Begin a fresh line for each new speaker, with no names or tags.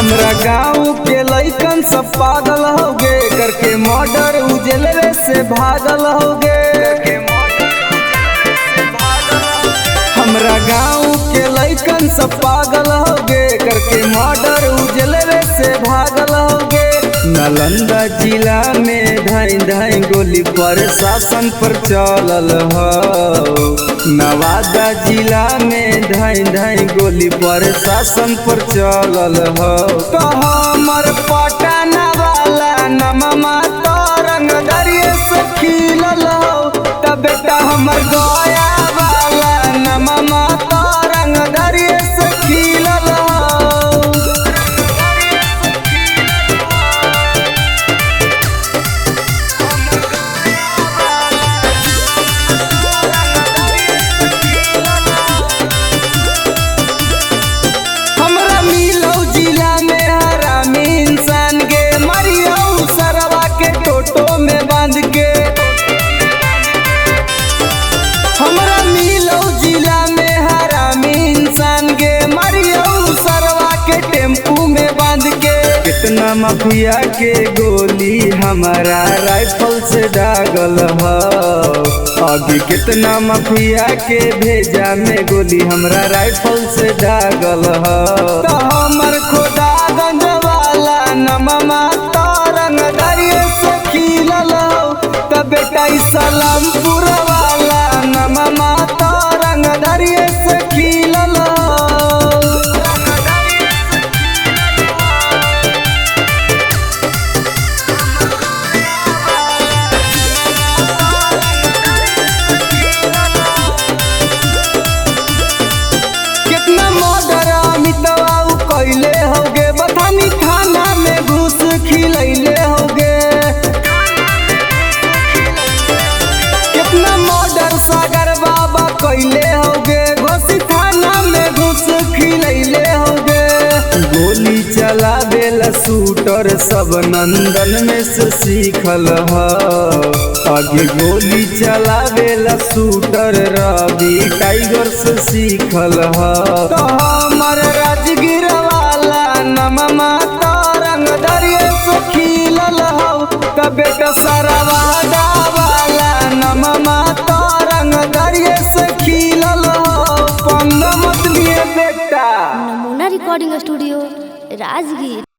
हमरा गाँव के लइकन सब पागल होगे, करके मर्डर उजलवे से भागल होगे। हमरा गाँव के लइकन सब पागल होगे, करके मर्डर उजलवे से भागल होगे। नालंदा जिला में धाई धाई गोली प्रशासन पर चलल हो। नवादा जिला में धाई धाई गोली प्रशासन पर चलल हो। तो हमर पटना वाला नममा तो रंगदरिये से खिलल हो। तब बेटा हमर गया वाला नममा तो रंगदरिये से खिलल हो। हमरा मिलो जिला में हरामी इंसान गे, मरियो सरवा के टेम्पू में बांध के। कितना माफिया के गोली हमारा राइफल से दागल हो। अभी कितना माफिया के भेजा में गोली हमरा राइफल से दागल हो। तो हमर खुदागंज वाला नममा तो रंगदरिये से खिलल हो। तो बेटा सलामपुर वाला नममा तो रंगदरिये से खिलल हो। कितना मर्डर अमितवा कैले होगे, बथानी थाना में घुस खिलैले होगे। कितना मर्डर सागर बाबा कैले होगे, घोसी थाना में घुस खिलैले होगे। गोली चलावेला शूटर सब नंदन में से सीखल हो। आगे गोली चलावेला शूटर रवि टाइगर से सीखल हो। तो हमर राजगीर वाला नममा तो रंगदरिये से खिलल हो। तो बेटा सरवादा वाला नममा तो रंगदरिये से खिलल हो। पंगा मत लिए बेटा।
नमूना रिकॉर्डिंग स्टूडियो राजगीर।